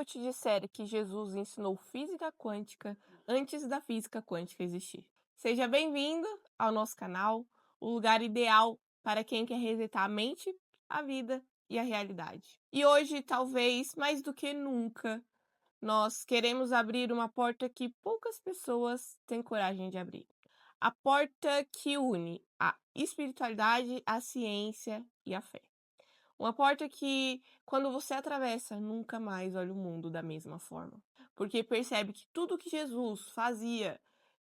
eu te disser que Jesus ensinou física quântica antes da física quântica existir? Seja bem-vindo ao nosso canal, o lugar ideal para quem quer resetar a mente, a vida e a realidade. E hoje, talvez mais do que nunca, nós queremos abrir uma porta que poucas pessoas têm coragem de abrir. A porta que une a espiritualidade, a ciência e a fé. Uma porta que, quando você atravessa, nunca mais olha o mundo da mesma forma. Porque percebe que tudo que Jesus fazia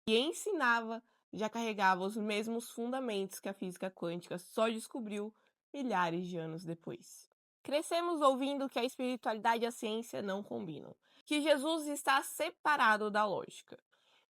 e ensinava já carregava os mesmos fundamentos que a física quântica só descobriu milhares de anos depois. Crescemos ouvindo que a espiritualidade e a ciência não combinam, que Jesus está separado da lógica,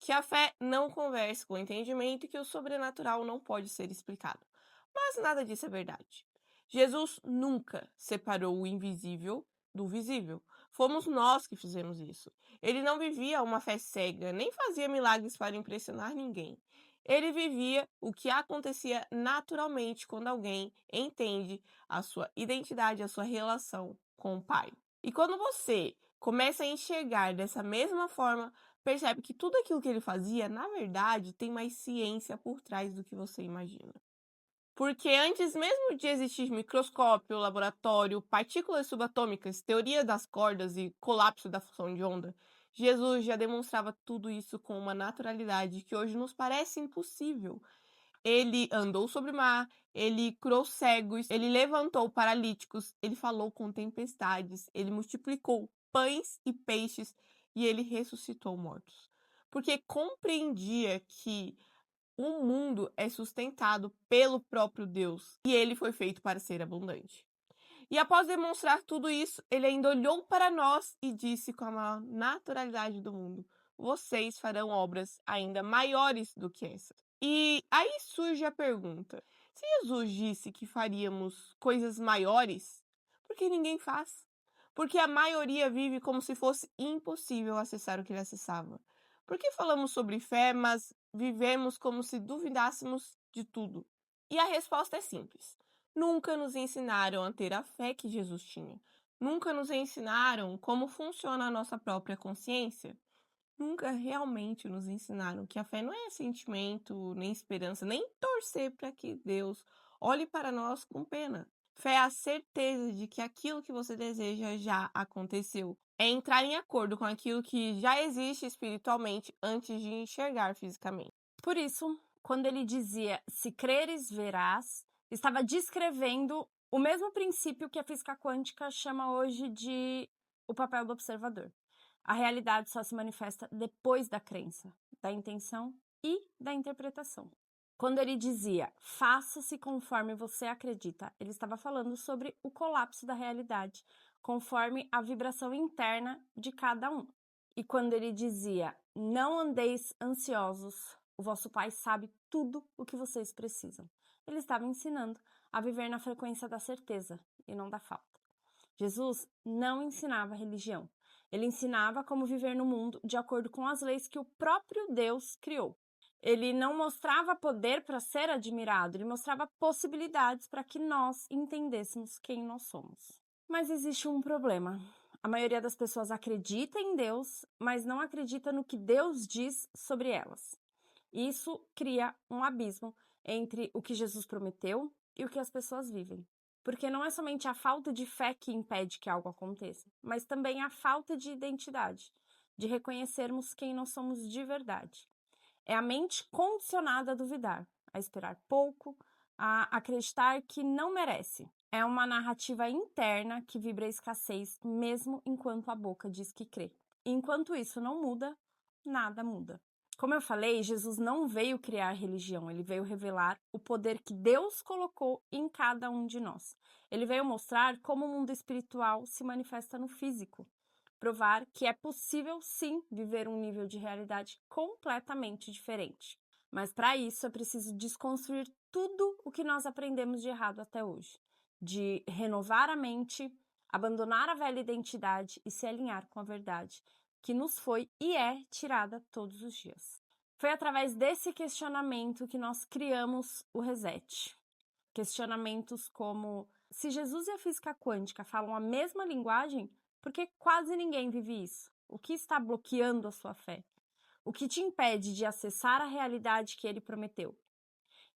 que a fé não conversa com o entendimento e que o sobrenatural não pode ser explicado. Mas nada disso é verdade. Jesus nunca separou o invisível do visível. Fomos nós que fizemos isso. Ele não vivia uma fé cega, nem fazia milagres para impressionar ninguém. Ele vivia o que acontecia naturalmente quando alguém entende a sua identidade, a sua relação com o Pai. E quando você começa a enxergar dessa mesma forma, percebe que tudo aquilo que ele fazia, na verdade, tem mais ciência por trás do que você imagina. Porque antes mesmo de existir microscópio, laboratório, partículas subatômicas, teoria das cordas e colapso da função de onda, Jesus já demonstrava tudo isso com uma naturalidade que hoje nos parece impossível. Ele andou sobre o mar, ele curou cegos, ele levantou paralíticos, ele falou com tempestades, ele multiplicou pães e peixes e ele ressuscitou mortos. Porque compreendia que o mundo é sustentado pelo próprio Deus e ele foi feito para ser abundante. E após demonstrar tudo isso, ele ainda olhou para nós e disse com a maior naturalidade do mundo: vocês farão obras ainda maiores do que essas. E aí surge a pergunta: se Jesus disse que faríamos coisas maiores, por que ninguém faz? Porque a maioria vive como se fosse impossível acessar o que ele acessava. Por que falamos sobre fé, mas vivemos como se duvidássemos de tudo? E a resposta é simples. Nunca nos ensinaram a ter a fé que Jesus tinha. Nunca nos ensinaram como funciona a nossa própria consciência. Nunca realmente nos ensinaram que a fé não é sentimento, nem esperança, nem torcer para que Deus olhe para nós com pena. Fé é a certeza de que aquilo que você deseja já aconteceu. É entrar em acordo com aquilo que já existe espiritualmente antes de enxergar fisicamente. Por isso, quando ele dizia "se creres, verás", estava descrevendo o mesmo princípio que a física quântica chama hoje de o papel do observador. A realidade só se manifesta depois da crença, da intenção e da interpretação. Quando ele dizia "faça-se conforme você acredita", ele estava falando sobre o colapso da realidade, conforme a vibração interna de cada um. E quando ele dizia "não andeis ansiosos", o vosso Pai sabe tudo o que vocês precisam. Ele estava ensinando a viver na frequência da certeza e não da falta. Jesus não ensinava religião. Ele ensinava como viver no mundo de acordo com as leis que o próprio Deus criou. Ele não mostrava poder para ser admirado, ele mostrava possibilidades para que nós entendêssemos quem nós somos. Mas existe um problema. A maioria das pessoas acredita em Deus, mas não acredita no que Deus diz sobre elas. Isso cria um abismo entre o que Jesus prometeu e o que as pessoas vivem. Porque não é somente a falta de fé que impede que algo aconteça, mas também a falta de identidade, de reconhecermos quem nós somos de verdade. É a mente condicionada a duvidar, a esperar pouco, a acreditar que não merece. É uma narrativa interna que vibra a escassez, mesmo enquanto a boca diz que crê. Enquanto isso não muda, nada muda. Como eu falei, Jesus não veio criar religião, ele veio revelar o poder que Deus colocou em cada um de nós. Ele veio mostrar como o mundo espiritual se manifesta no físico, provar que é possível sim viver um nível de realidade completamente diferente. Mas para isso é preciso desconstruir tudo o que nós aprendemos de errado até hoje, de renovar a mente, abandonar a velha identidade e se alinhar com a verdade que nos foi e é tirada todos os dias. Foi através desse questionamento que nós criamos o Reset. Questionamentos como: se Jesus e a física quântica falam a mesma linguagem, Porque quase ninguém vive isso. O que está bloqueando a sua fé? O que te impede de acessar a realidade que ele prometeu?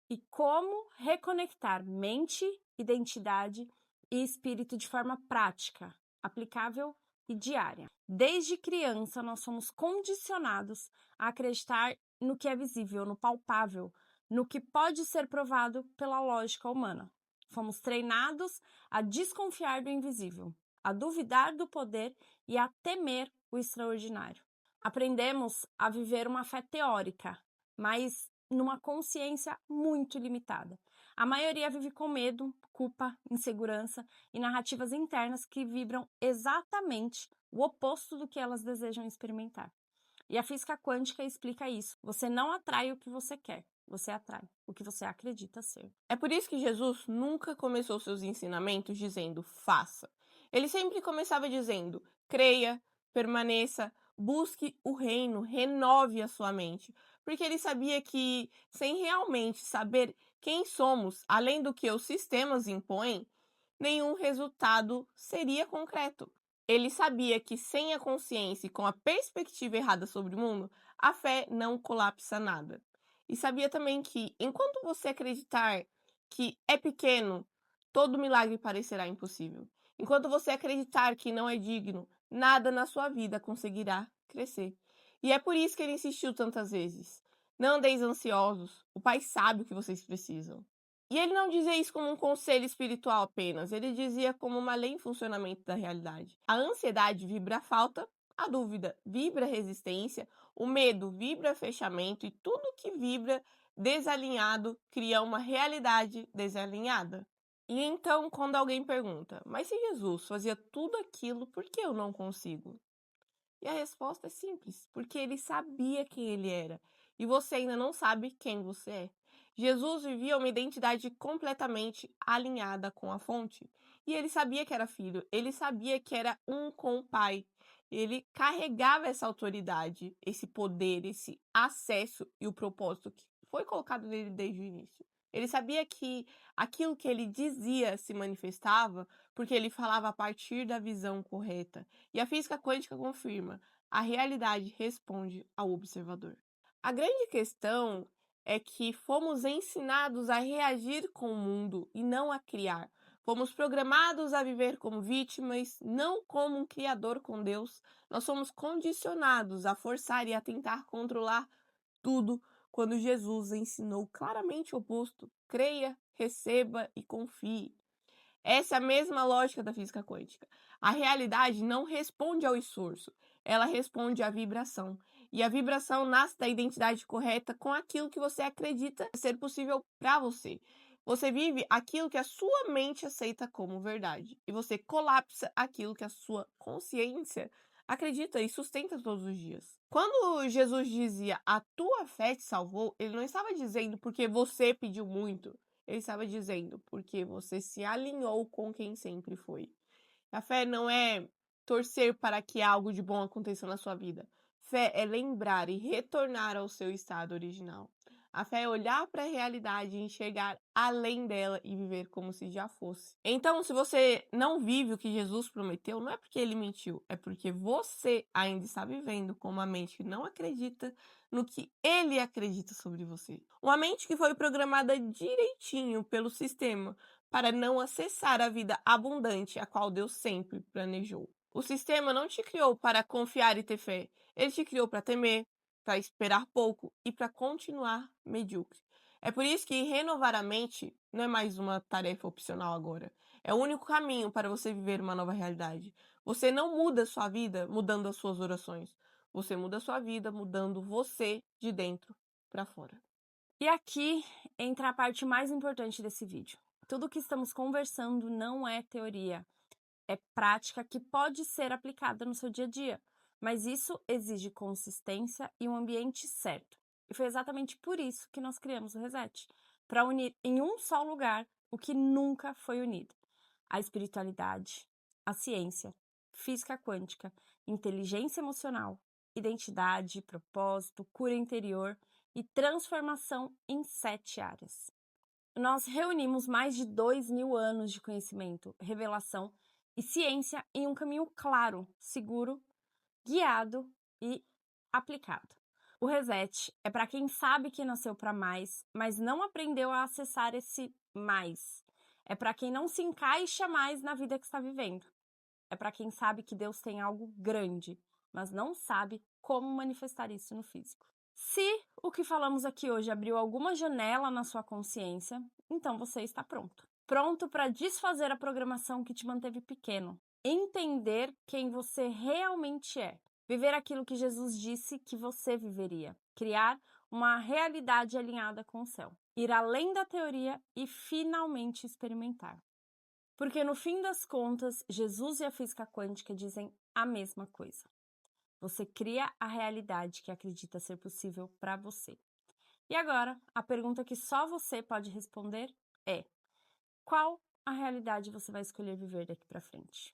E como reconectar mente, identidade e espírito de forma prática, aplicável e diária. Desde criança, nós somos condicionados a acreditar no que é visível, no palpável, no que pode ser provado pela lógica humana. Fomos treinados a desconfiar do invisível, a duvidar do poder e a temer o extraordinário. Aprendemos a viver uma fé teórica, mas numa consciência muito limitada. A maioria vive com medo, culpa, insegurança e narrativas internas que vibram exatamente o oposto do que elas desejam experimentar. E a física quântica explica isso. Você não atrai o que você quer, você atrai o que você acredita ser. É por isso que Jesus nunca começou seus ensinamentos dizendo faça. Ele sempre começava dizendo creia, permaneça, busque o reino, renove a sua mente. Porque ele sabia que, sem realmente saber quem somos, além do que os sistemas impõem, nenhum resultado seria concreto. Ele sabia que, sem a consciência e com a perspectiva errada sobre o mundo, a fé não colapsa nada. E sabia também que, enquanto você acreditar que é pequeno, todo milagre parecerá impossível. Enquanto você acreditar que não é digno, nada na sua vida conseguirá crescer. E é por isso que ele insistiu tantas vezes. Não andeis ansiosos, o Pai sabe o que vocês precisam. E ele não dizia isso como um conselho espiritual apenas, ele dizia como uma lei em funcionamento da realidade. A ansiedade vibra a falta, a dúvida vibra a resistência, o medo vibra fechamento e tudo que vibra desalinhado cria uma realidade desalinhada. E então, quando alguém pergunta, mas se Jesus fazia tudo aquilo, por que eu não consigo? E a resposta é simples, porque ele sabia quem ele era e você ainda não sabe quem você é. Jesus vivia uma identidade completamente alinhada com a fonte. E ele sabia que era filho, ele sabia que era um com o Pai. Ele carregava essa autoridade, esse poder, esse acesso e o propósito que foi colocado nele desde o início. Ele sabia que aquilo que ele dizia se manifestava porque ele falava a partir da visão correta. E a física quântica confirma: a realidade responde ao observador. A grande questão é que fomos ensinados a reagir com o mundo e não a criar. Fomos programados a viver como vítimas, não como um criador com Deus. Nós somos condicionados a forçar e a tentar controlar tudo, quando Jesus ensinou claramente o oposto: creia, receba e confie. Essa é a mesma lógica da física quântica. A realidade não responde ao esforço, ela responde à vibração. E a vibração nasce da identidade correta com aquilo que você acredita ser possível para você. Você vive aquilo que a sua mente aceita como verdade. E você colapsa aquilo que a sua consciência acredita e sustenta todos os dias. Quando Jesus dizia a tua fé te salvou, ele não estava dizendo porque você pediu muito. Ele estava dizendo, porque você se alinhou com quem sempre foi. A fé não é torcer para que algo de bom aconteça na sua vida. Fé é lembrar e retornar ao seu estado original. A fé é olhar para a realidade e enxergar além dela e viver como se já fosse. Então, se você não vive o que Jesus prometeu, não é porque ele mentiu, é porque você ainda está vivendo com uma mente que não acredita no que ele acredita sobre você. Uma mente que foi programada direitinho pelo sistema para não acessar a vida abundante a qual Deus sempre planejou. O sistema não te criou para confiar e ter fé, ele te criou para temer, para esperar pouco e para continuar medíocre. É por isso que renovar a mente não é mais uma tarefa opcional agora. É o único caminho para você viver uma nova realidade. Você não muda a sua vida mudando as suas orações. Você muda a sua vida mudando você de dentro para fora. E aqui entra a parte mais importante desse vídeo. Tudo que estamos conversando não é teoria, é prática que pode ser aplicada no seu dia a dia, mas isso exige consistência e um ambiente certo. E foi exatamente por isso que nós criamos o Reset, para unir em um só lugar o que nunca foi unido: a espiritualidade, a ciência, física quântica, inteligência emocional, identidade, propósito, cura interior e transformação em 7 áreas. Nós reunimos mais de 2.000 anos de conhecimento, revelação e ciência em um caminho claro, seguro, guiado e aplicado. O reset é para quem sabe que nasceu para mais, mas não aprendeu a acessar esse mais. É para quem não se encaixa mais na vida que está vivendo. É para quem sabe que Deus tem algo grande, mas não sabe como manifestar isso no físico. Se o que falamos aqui hoje abriu alguma janela na sua consciência, então você está pronto. Pronto para desfazer a programação que te manteve pequeno. Entender quem você realmente é. Viver aquilo que Jesus disse que você viveria. Criar uma realidade alinhada com o céu. Ir além da teoria e finalmente experimentar. Porque no fim das contas, Jesus e a física quântica dizem a mesma coisa. Você cria a realidade que acredita ser possível para você. E agora, a pergunta que só você pode responder é: qual a realidade você vai escolher viver daqui para frente?